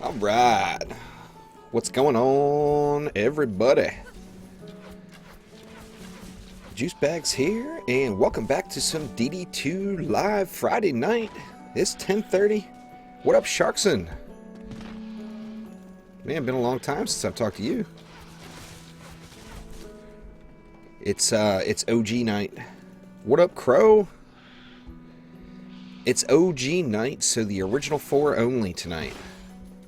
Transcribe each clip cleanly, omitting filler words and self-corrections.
All right. What's going on, everybody? Juice Bags here, and welcome back to some DD2 live Friday night. It's 10:30. What up, Sharkson? Man, been a long time since I've talked to you. It's OG night. What up, Crow? It's OG night, so the original four only tonight.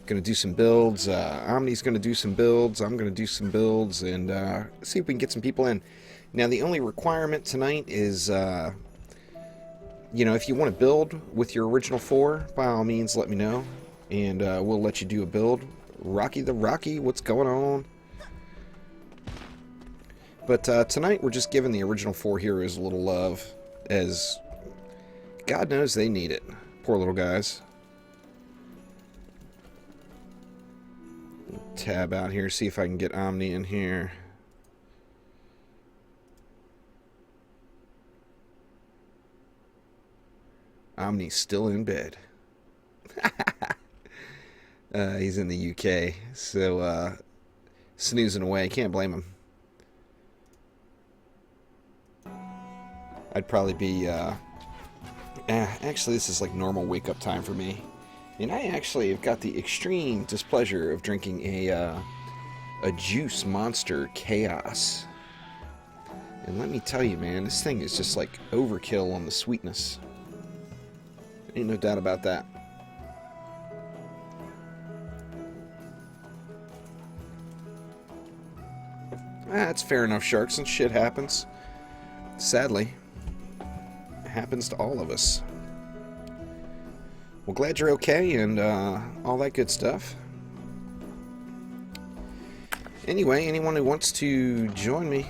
Gonna do some builds. Omni's gonna do some builds. I'm gonna do some builds, and see if we can get some people in. Now, the only requirement tonight is, if you want to build with your original four, by all means, let me know, and we'll let you do a build. Rocky the Rocky, what's going on? But tonight, we're just giving the original four heroes a little love, as God knows they need it. Poor little guys. Tab out here, see if I can get Omni in here. Omni's still in bed. He's in the UK, so snoozing away. Can't blame him. I'd probably be... actually, this is like normal wake-up time for me. And I actually have got the extreme displeasure of drinking a juice monster chaos. And let me tell you, man, this thing is just like overkill on the sweetness. Ain't no doubt about that. That's fair enough, Sharks, and shit happens. Sadly, it happens to all of us. Well, glad you're okay and all that good stuff. Anyway, anyone who wants to join me,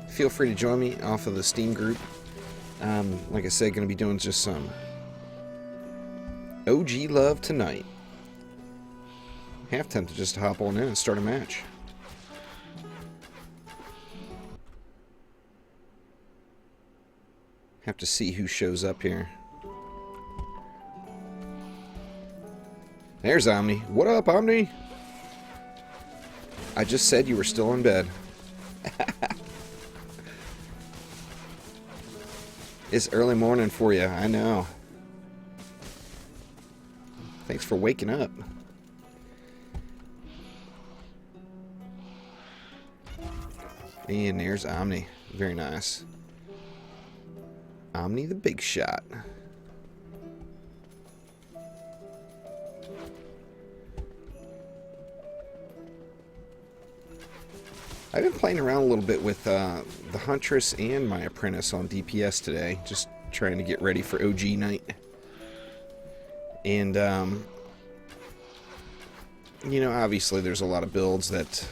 feel free to join me off of the Steam group. Like I said, going to be doing just some OG love tonight. Half tempted just to hop on in and start a match. Have to see who shows up here. There's Omni. What up, Omni? I just said you were still in bed. It's early morning for you, I know. Thanks for waking up. And there's Omni. Very nice. Omni the big shot. I've been playing around a little bit with the Huntress and my Apprentice on DPS today, just trying to get ready for OG night. And, obviously there's a lot of builds that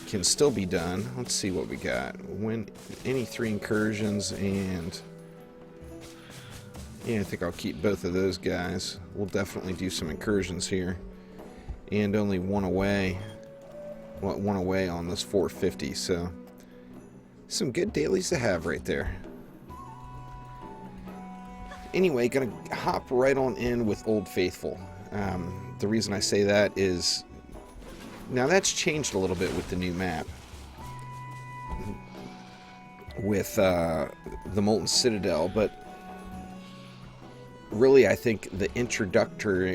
can still be done. Let's see what we got. When any 3 incursions, and yeah, I think I'll keep both of those guys. We'll definitely do some incursions here. And only one away. One away on this 450, so some good dailies to have right there. Anyway, gonna hop right on in with Old Faithful. The reason I say that is, now that's changed a little bit with the new map. With the Molten Citadel, but really I think the introductory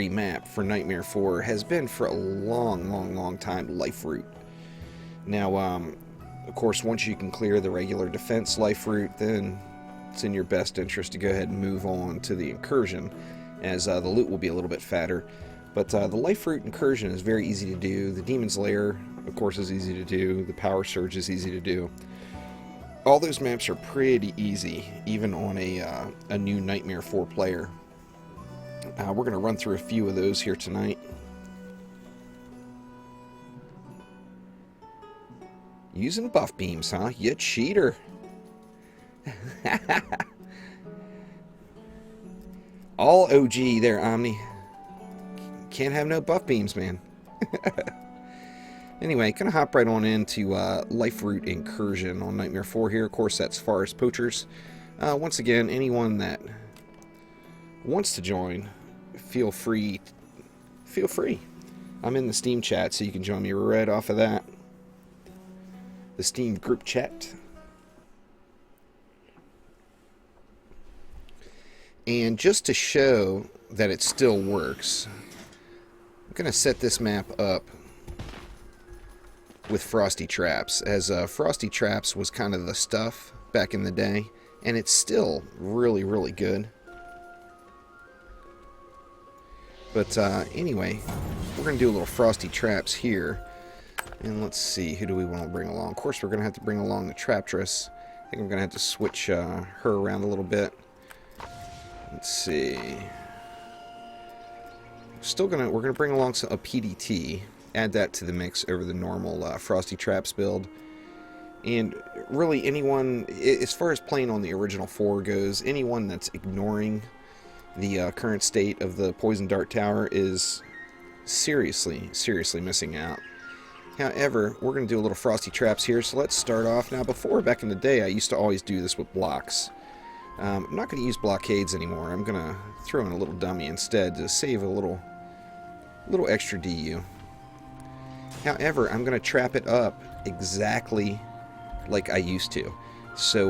map for Nightmare 4 has been for a long time Life Route. Now, of course, once you can clear the regular defense Life Route, then it's in your best interest to go ahead and move on to the Incursion, as the loot will be a little bit fatter. But the Life Route Incursion is very easy to do. The Demon's Lair, of course, is easy to do. The Power Surge is easy to do. All those maps are pretty easy, even on a new Nightmare 4 player. We're going to run through a few of those here tonight. Using buff beams, huh? You cheater. All OG there, Omni. Can't have no buff beams, man. Anyway, gonna hop right on into Life Route Incursion on Nightmare 4 here. Of course, that's Forest Poachers. Once again, anyone that wants to join, feel free. Feel free. I'm in the Steam chat, so you can join me right off of that. The Steam group chat. And just to show that it still works, I'm going to set this map up with Frosty Traps, as Frosty Traps was kind of the stuff back in the day, and it's still really, really good. But anyway, we're going to do a little Frosty Traps here. And let's see, who do we want to bring along? Of course, we're going to have to bring along the Traptress. I think I'm going to have to switch her around a little bit. Let's see. We're going to bring along a PDT. Add that to the mix over the normal Frosty Traps build. And really anyone, as far as playing on the original 4 goes, anyone that's ignoring the current state of the Poison Dart Tower is seriously, seriously missing out. However, we're going to do a little Frosty Traps here, so let's start off. Now, before, back in the day, I used to always do this with blocks. I'm not going to use blockades anymore. I'm going to throw in a little dummy instead to save a little extra DU. However, I'm going to trap it up exactly like I used to. So,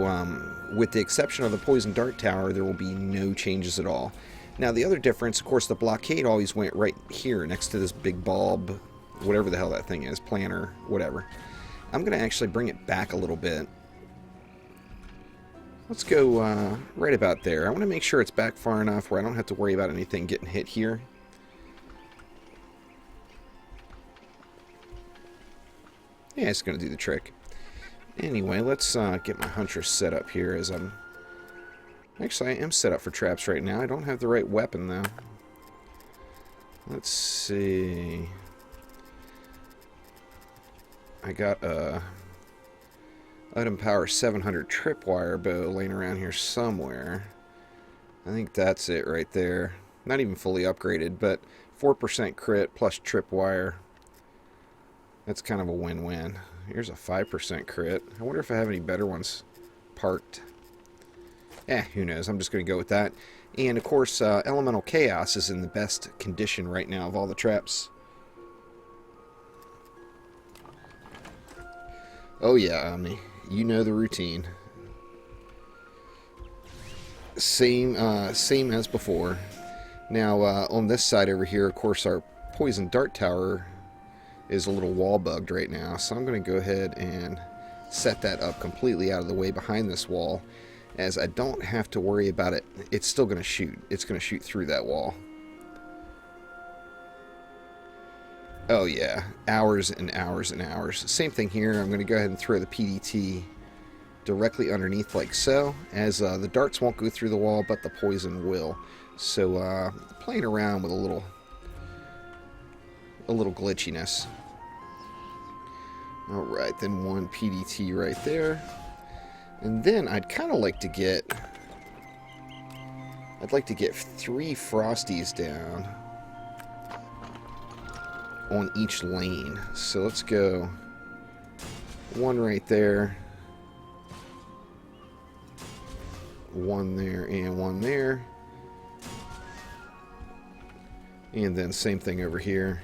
with the exception of the Poison Dart Tower, there will be no changes at all. Now, the other difference, of course, the blockade always went right here next to this big bulb, whatever the hell that thing is, planter, whatever. I'm going to actually bring it back a little bit. Let's go right about there. I want to make sure it's back far enough where I don't have to worry about anything getting hit here. Yeah, it's going to do the trick. Anyway, let's get my Huntress set up here as I'm... Actually, I am set up for traps right now. I don't have the right weapon, though. Let's see... I got a item power 700 tripwire bow laying around here somewhere. I think that's it right there. Not even fully upgraded, but 4% crit plus tripwire. That's kind of a win-win. Here's a 5% crit. I wonder if I have any better ones parked. Who knows? I'm just going to go with that. And, of course, Elemental Chaos is in the best condition right now of all the traps. Oh, yeah, you know the routine. Same as before. Now, on this side over here, of course, our Poison Dart Tower is a little wall bugged right now, so I'm going to go ahead and set that up completely out of the way behind this wall, as I don't have to worry about it. It's still going to shoot. It's going to shoot through that wall. Oh yeah, hours and hours and hours. Same thing here. I'm going to go ahead and throw the PDT directly underneath like so, as the darts won't go through the wall, but the poison will. So playing around with a little glitchiness. Alright, then one PDT right there. And then I'd kind of like to get... I'd like to get 3 Frosties down on each lane. So let's go 1 right there, 1 there, and 1 there. And then same thing over here.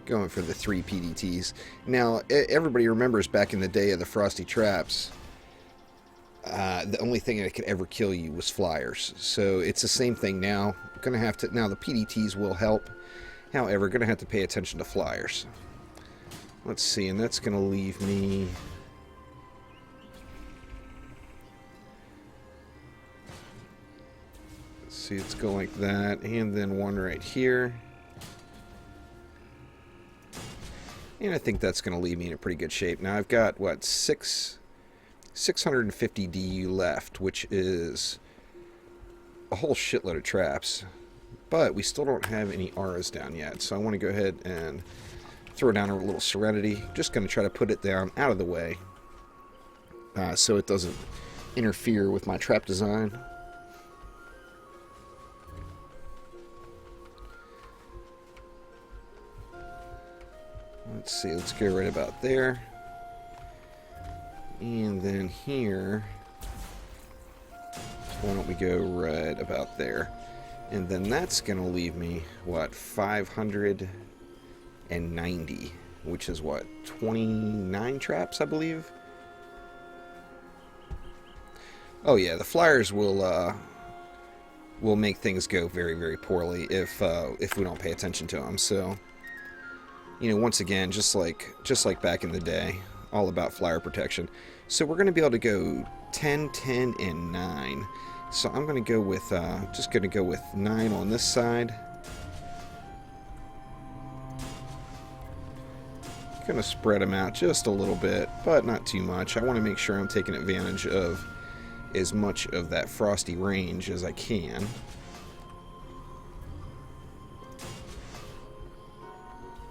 Going for the 3 PDTs. Now, everybody remembers back in the day of the Frosty Traps, the only thing that could ever kill you was flyers. So it's the same thing now. Gonna have to, now the PDTs will help. However, gonna have to pay attention to flyers. Let's see, and that's gonna leave me... Let's see, let's go like that, and then 1 right here. And I think that's going to leave me in a pretty good shape. Now I've got, what, 650 DU left, which is a whole shitload of traps. But we still don't have any auras down yet, so I want to go ahead and throw down a little Serenity. Just going to try to put it down out of the way so it doesn't interfere with my trap design. Let's see, let's go right about there. And then here, Why don't we go right about there? And then that's going to leave me, what, 590, which is what, 29 traps, I believe? Oh yeah, the flyers will make things go very, very poorly if we don't pay attention to them. So, you know, once again, just like back in the day, all about flyer protection. So we're going to be able to go 10, 10, and 9. So I'm going to go with just going to go with 9 on this side. Going to spread them out just a little bit, but not too much. I want to make sure I'm taking advantage of as much of that frosty range as I can.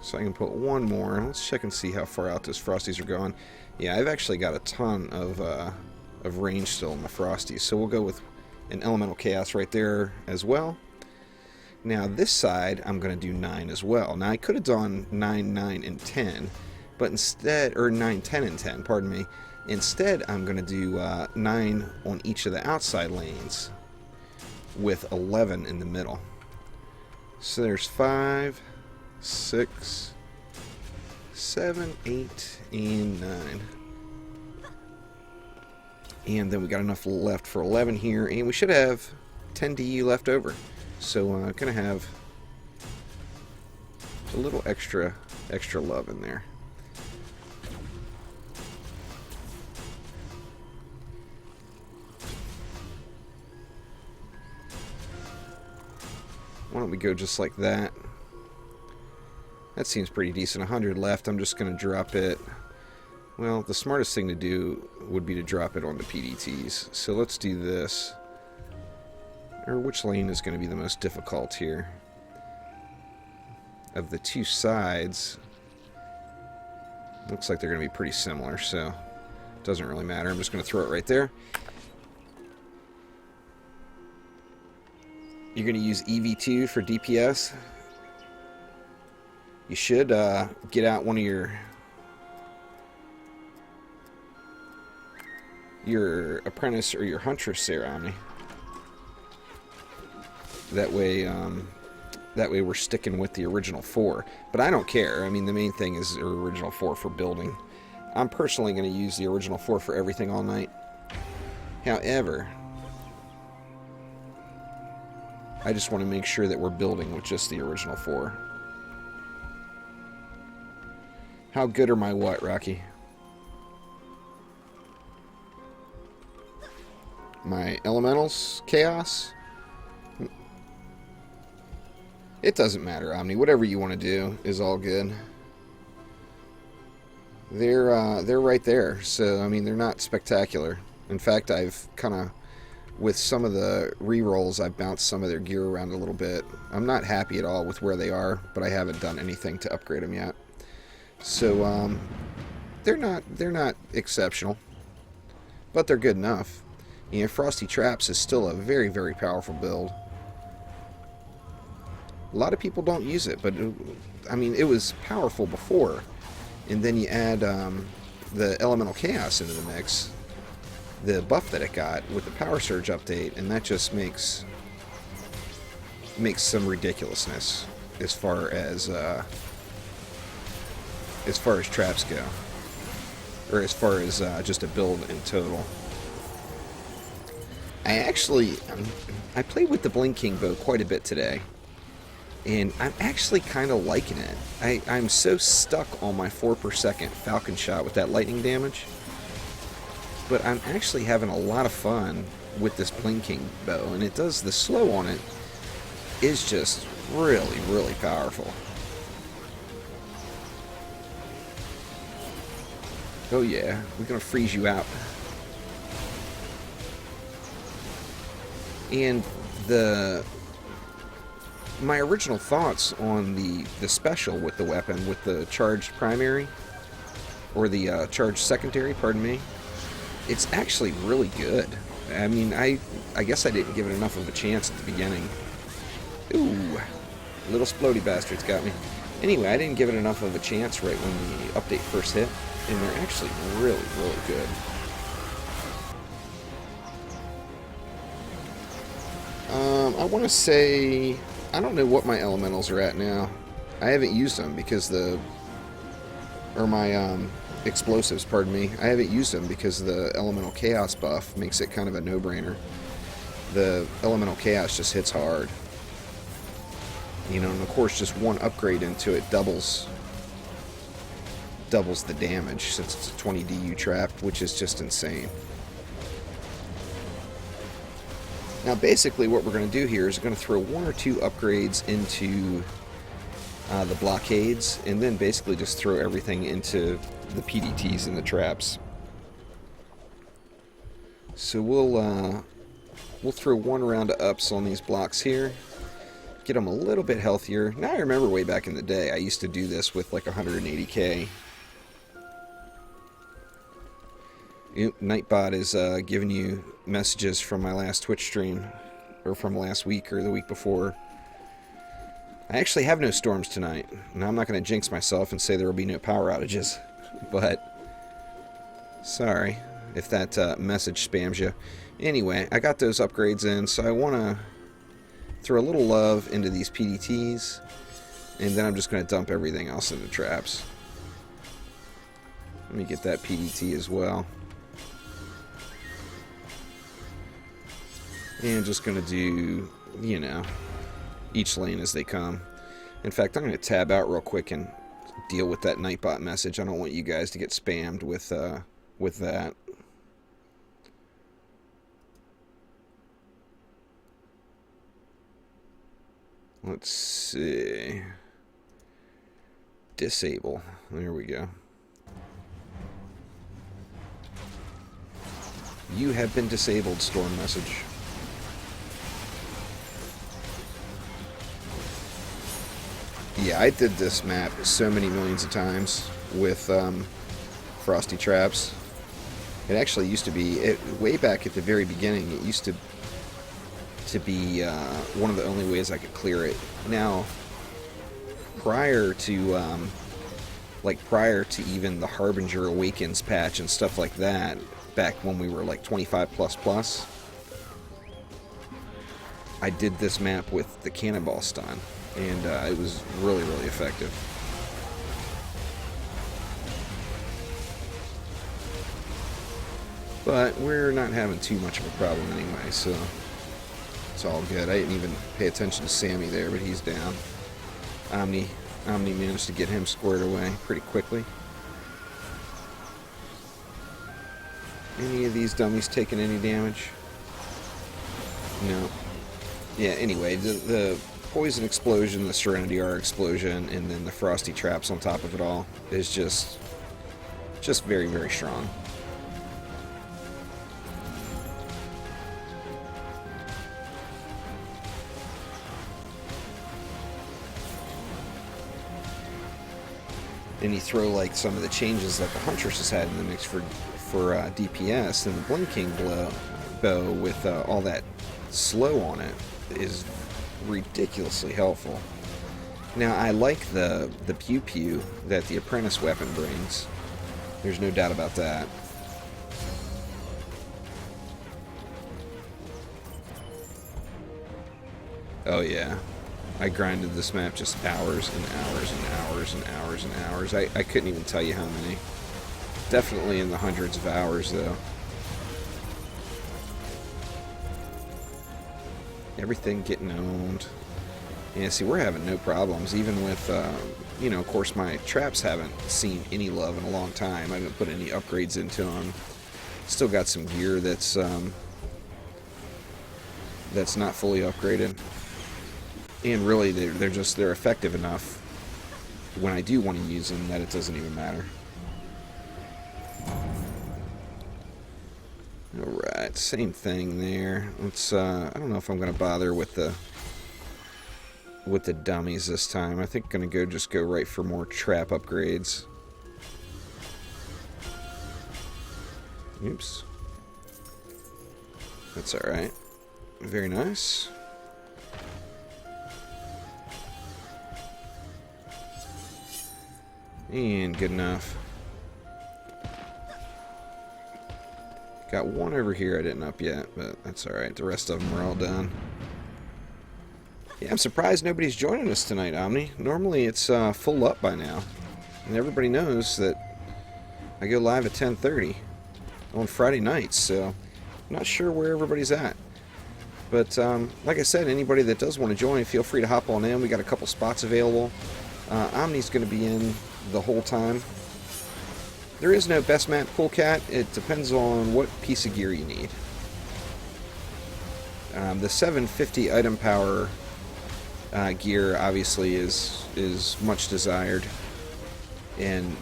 So I can put one more. Let's check and see how far out those frosties are going. Yeah, I've actually got a ton of range still in my frosties. So we'll go with an elemental chaos right there as well. Now this side I'm going to do 9 as well. Now I could have done 9, 9, and 10, but instead, or 9, 10, and 10, pardon me. Instead, I'm going to do 9 on each of the outside lanes with 11 in the middle. So there's 5, 6, 7, 8, and 9. And then we got enough left for 11 here, and we should have 10 DE left over. So I'm going to have a little extra love in there. Why don't we go just like that? That seems pretty decent. 100 left. I'm just going to drop it. Well, the smartest thing to do would be to drop it onto PDTs. So let's do this. Or which lane is going to be the most difficult here? Of the two sides, looks like they're going to be pretty similar, so it doesn't really matter. I'm just going to throw it right there. You're going to use EV2 for DPS. You should get out one of your apprentice or your huntress there, Omni. That way we're sticking with the original 4. But I don't care. I mean, the main thing is the original 4 for building. I'm personally going to use the original 4 for everything all night. However, I just want to make sure that we're building with just the original 4. How good are my what, Rocky? My elementals? Chaos? It doesn't matter, Omni. Whatever you want to do is all good. They're right there. So, I mean, they're not spectacular. In fact, I've kind of, with some of the re-rolls, I've bounced some of their gear around a little bit. I'm not happy at all with where they are, but I haven't done anything to upgrade them yet. So, they're not exceptional, but they're good enough. You know, Frosty Traps is still a very, very powerful build. A lot of people don't use it, but I mean, it was powerful before. And then you add the Elemental Chaos into the mix, the buff that it got with the Power Surge update, and that just makes some ridiculousness as far as traps go, or as far as just a build in total. I played with the Blink King bow quite a bit today. And I'm actually kind of liking it. I'm so stuck on my 4 per second Falcon shot with that lightning damage. But I'm actually having a lot of fun with this Blink King bow. And it does, the slow on it is just really, really powerful. Oh yeah, we're going to freeze you out. And my original thoughts on the special with the weapon, with the charged primary, or the charged secondary, pardon me, it's actually really good. I mean, I guess I didn't give it enough of a chance at the beginning. Ooh, little splody bastards got me. Anyway, I didn't give it enough of a chance right when the update first hit, and they're actually really, really good. I want to say, I don't know what my elementals are at now. I haven't used them because my explosives, pardon me. I haven't used them because the elemental chaos buff makes it kind of a no-brainer. The elemental chaos just hits hard. You know, and of course just one upgrade into it doubles the damage since it's a 20 DU trap, which is just insane. Now basically what we're going to do here is going to throw one or two upgrades into the blockades, and then basically just throw everything into the PDTs and the traps. So we'll throw one round of ups on these blocks here, get them a little bit healthier. Now I remember way back in the day I used to do this with like 180k. Nightbot is giving you messages from my last Twitch stream, or from last week or the week before. I actually have no storms tonight. Now I'm not going to jinx myself and say there will be no power outages, but sorry if that message spams you. Anyway, I got those upgrades in, so I want to throw a little love into these PDTs, and then I'm just going to dump everything else into traps. Let me get that PDT as well. And just going to do, you know, each lane as they come. In fact, I'm going to tab out real quick and deal with that Nightbot message. I don't want you guys to get spammed with that. Let's see. Disable. There we go. You have been disabled, storm message. Yeah, I did this map so many millions of times with Frosty Traps. It actually used to be, way back at the very beginning, it used to be one of the only ways I could clear it. Now, prior to even the Harbinger Awakens patch and stuff like that, back when we were like 25++, I did this map with the Cannonball Stun, and it was really, really effective. But we're not having too much of a problem anyway, so it's all good. I didn't even pay attention to Sammy there, but he's down. Omni managed to get him squared away pretty quickly. Any of these dummies taking any damage? No. Yeah, anyway, the Poison Explosion, the Serenity R Explosion, and then the Frosty Traps on top of it all is just very, very strong. Then you throw like some of the changes that the Huntress has had in the mix for DPS, and the Blinking Bow with all that slow on it is ridiculously helpful. Now I like the pew pew that the Apprentice weapon brings. There's no doubt about that. Oh yeah. I grinded this map just hours and hours and hours and hours and hours. I couldn't even tell you how many. Definitely in the hundreds of hours, though. Everything getting owned. Yeah, see, we're having no problems, even with, you know, of course, my traps haven't seen any love in a long time. I haven't put any upgrades into them. Still got some gear that's not fully upgraded. And really, they're effective enough when I do want to use them that it doesn't even matter. Alright, same thing there. Let's, I don't know if I'm going to bother with the dummies this time. I think I'm going to just go right for more trap upgrades. Oops. That's alright. Very nice. And good enough. Got one over here I didn't up yet, but that's alright. The rest of them are all done. Yeah, I'm surprised nobody's joining us tonight, Omni. Normally it's full up by now. And everybody knows that I go live at 10:30 on Friday nights, so I'm not sure where everybody's at. But like I said, anybody that does want to join, feel free to hop on in. We got a couple spots available. Omni's going to be in the whole time. There is no best map, Cool Cat. It depends on what piece of gear you need. The 750 item power gear obviously is much desired, and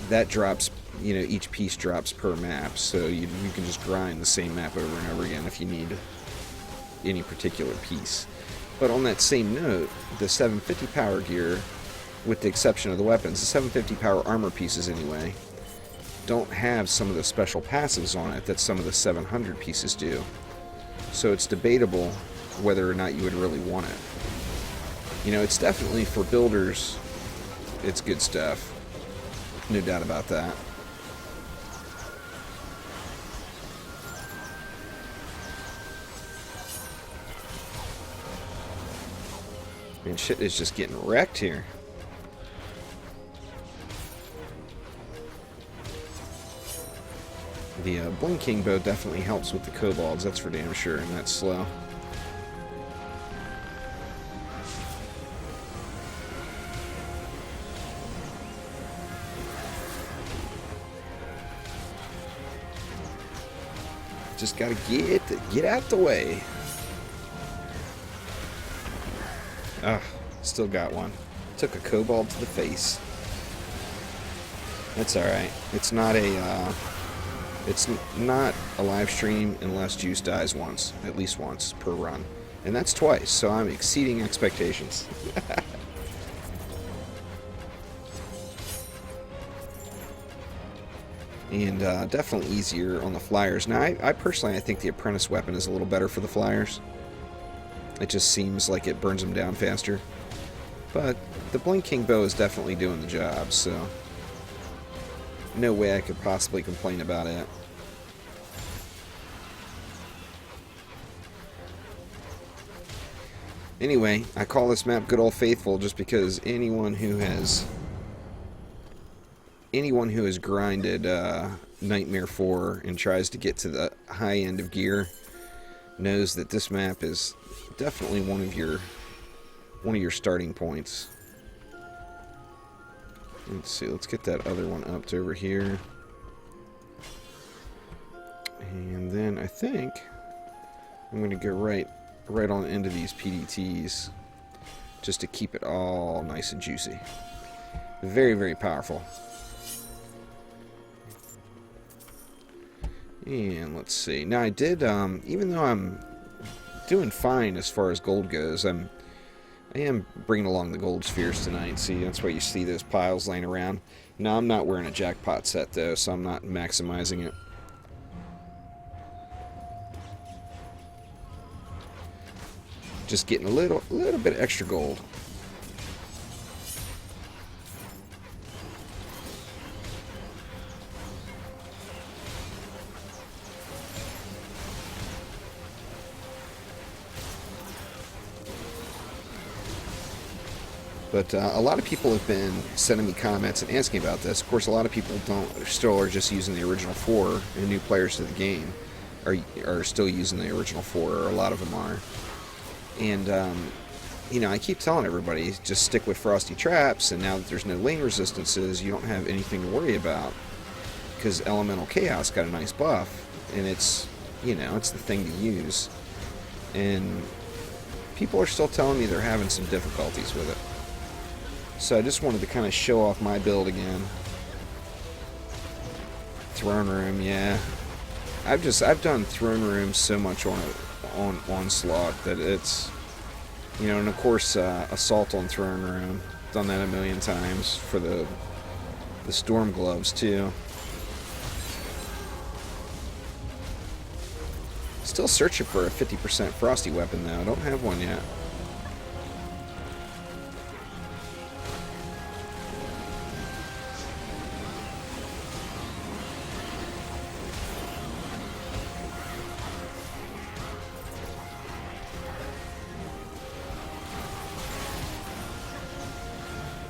that drops, you know, each piece drops per map, so you can just grind the same map over and over again if you need any particular piece. But on that same note, the 750 power gear, with the exception of the weapons, the 750 power armor pieces anyway, don't have some of the special passives on it that some of the 700 pieces do. So it's debatable whether or not you would really want it. You know, it's definitely for builders, it's good stuff. No doubt about that. And shit is just getting wrecked here. The blinking bow definitely helps with the kobolds, that's for damn sure, and that's slow. Just gotta get out the way. Ah, still got one. Took a kobold to the face. That's alright. It's not a live stream unless Juice dies once, at least once per run. And that's twice, so I'm exceeding expectations. And definitely easier on the flyers. Now, I personally, I think the apprentice weapon is a little better for the flyers. It just seems like it burns them down faster. But the blinking bow is definitely doing the job, so no way I could possibly complain about it. Anyway, I call this map Good Old Faithful just because anyone who has grinded Nightmare 4 and tries to get to the high end of gear knows that this map is definitely one of your starting points. Let's see, let's get that other one up to over here. And then I think I'm going to go right on into these PDTs just to keep it all nice and juicy. Very, very powerful. And let's see. Now I did, even though I'm doing fine as far as gold goes, I am bringing along the gold spheres tonight. See, that's why you see those piles laying around. Now I'm not wearing a jackpot set though, so I'm not maximizing it. Just getting a little bit extra gold. But a lot of people have been sending me comments and asking about this. Of course, a lot of people still are just using the original 4, and new players to the game are still using the original 4, or a lot of them are. And, you know, I keep telling everybody, just stick with Frosty Traps, and now that there's no lane resistances, you don't have anything to worry about, because Elemental Chaos got a nice buff, and it's, you know, it's the thing to use. And people are still telling me they're having some difficulties with it. So I just wanted to kind of show off my build again. Throne Room, yeah. I've done Throne Room so much on Onslaught that it's, you know, and of course Assault on Throne Room. Done that a million times for the Storm Gloves too. Still searching for a 50% Frosty weapon though. I don't have one yet.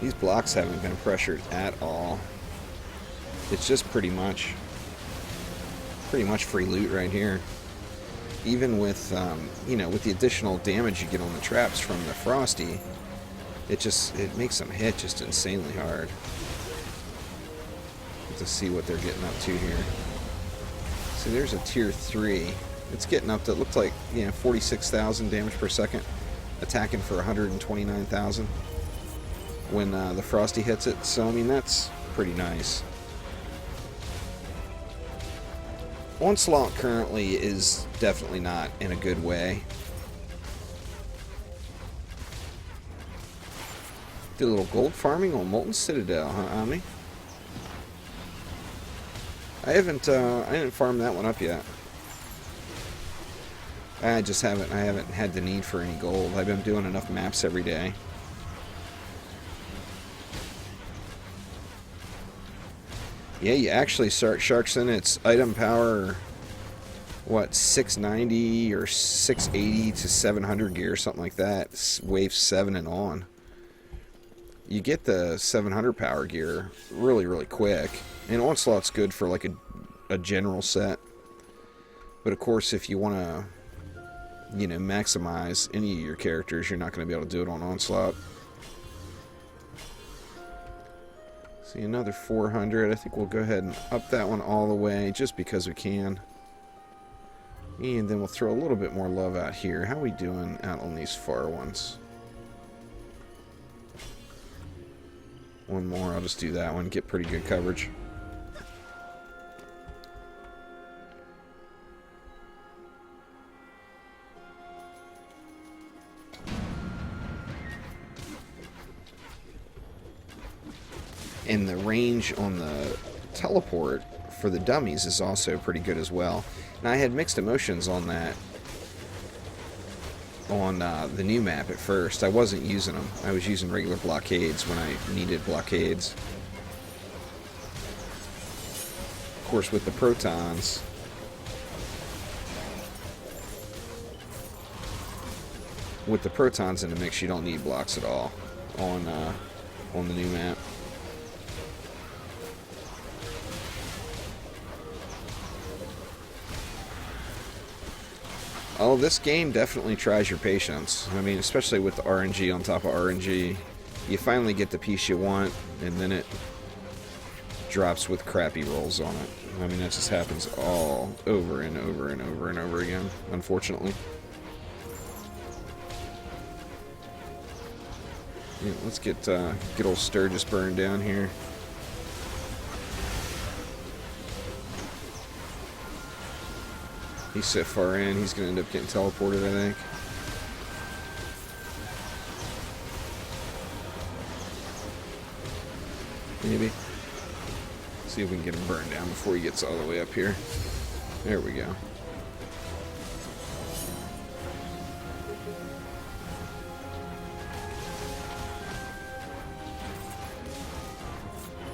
These blocks haven't been pressured at all. It's just pretty much free loot right here. Even with, you know, with the additional damage you get on the traps from the Frosty, it makes them hit just insanely hard. To see what they're getting up to here. See, there's a tier 3. It's getting up to, it looked like, you know, 46,000 damage per second, attacking for 129,000 when the Frosty hits it. So, I mean, that's pretty nice. Onslaught currently is definitely not in a good way. Did a little gold farming on Molten Citadel, huh, Omni? I didn't farm that one up yet. I haven't had the need for any gold. I've been doing enough maps every day. Yeah, you actually start Sharkson. It's item power, what, 690 or 680 to 700 gear, something like that. It's wave 7 and on. You get the 700 power gear really, really quick. And Onslaught's good for like a general set. But of course, if you want to, you know, maximize any of your characters, you're not going to be able to do it on Onslaught. See, another 400. I think we'll go ahead and up that one all the way just because we can. And then we'll throw a little bit more love out here. How are we doing out on these far ones? One more. I'll just do that one. Get pretty good coverage. And the range on the teleport for the dummies is also pretty good as well. Now, I had mixed emotions on that on the new map at first. I wasn't using them. I was using regular blockades when I needed blockades. Of course, with the protons, in the mix, you don't need blocks at all on the new map. Oh, this game definitely tries your patience. I mean, especially with the RNG on top of RNG. You finally get the piece you want, and then it drops with crappy rolls on it. I mean, that just happens all over and over and over and over again, unfortunately. Yeah, let's get old Sturgis burned down here. He's so far in, he's going to end up getting teleported, I think. Maybe. See if we can get him burned down before he gets all the way up here. There we go.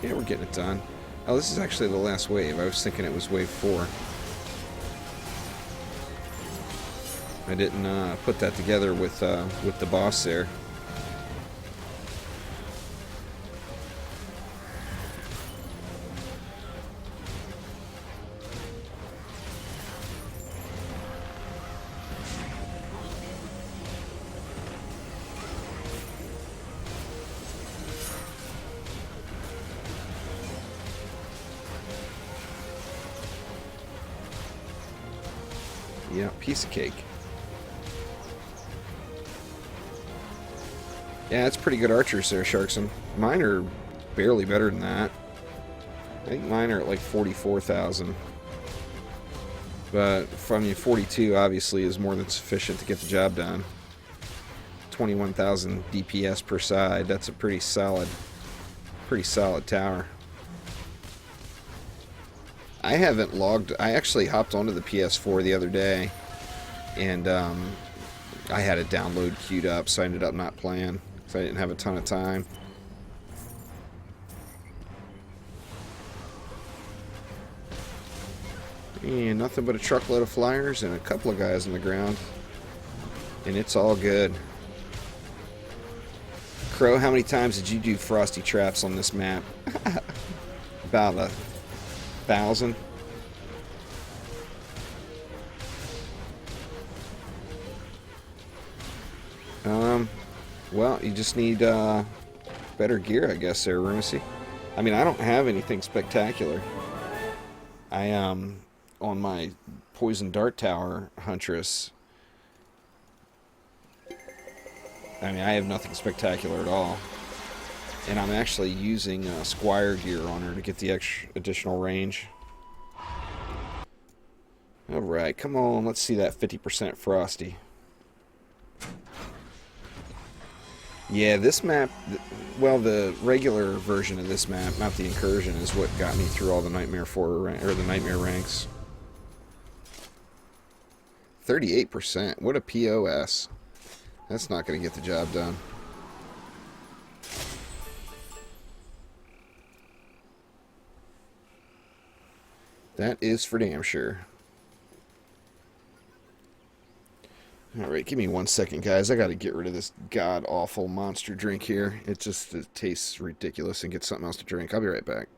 Yeah, we're getting it done. Oh, this is actually the last wave. I was thinking it was wave 4. I didn't put that together with the boss there. Yeah, piece of cake. Yeah, it's pretty good archers there, Sharkson. Mine are barely better than that. I think mine are at like 44,000. But, I mean, 42 obviously is more than sufficient to get the job done. 21,000 DPS per side. That's a pretty solid tower. I haven't logged. I actually hopped onto the PS4 the other day, and I had a download queued up, so I ended up not playing. I didn't have a ton of time. And nothing but a truckload of flyers and a couple of guys on the ground. And it's all good. Crow, how many times did you do frosty traps on this map? About 1,000. Well, you just need better gear, I guess, there, Runacy. I mean, I don't have anything spectacular. I on my poison dart tower huntress. I mean, I have nothing spectacular at all. And I'm actually using Squire gear on her to get the extra additional range. Alright, come on, let's see that 50% Frosty. Yeah, this map, well, the regular version of this map, not the Incursion, is what got me through all the Nightmare 4 or the Nightmare ranks. 38%, what a POS. That's not going to get the job done. That is for damn sure. Alright, give me 1 second, guys. I gotta get rid of this god-awful monster drink here. It tastes ridiculous and get something else to drink. I'll be right back.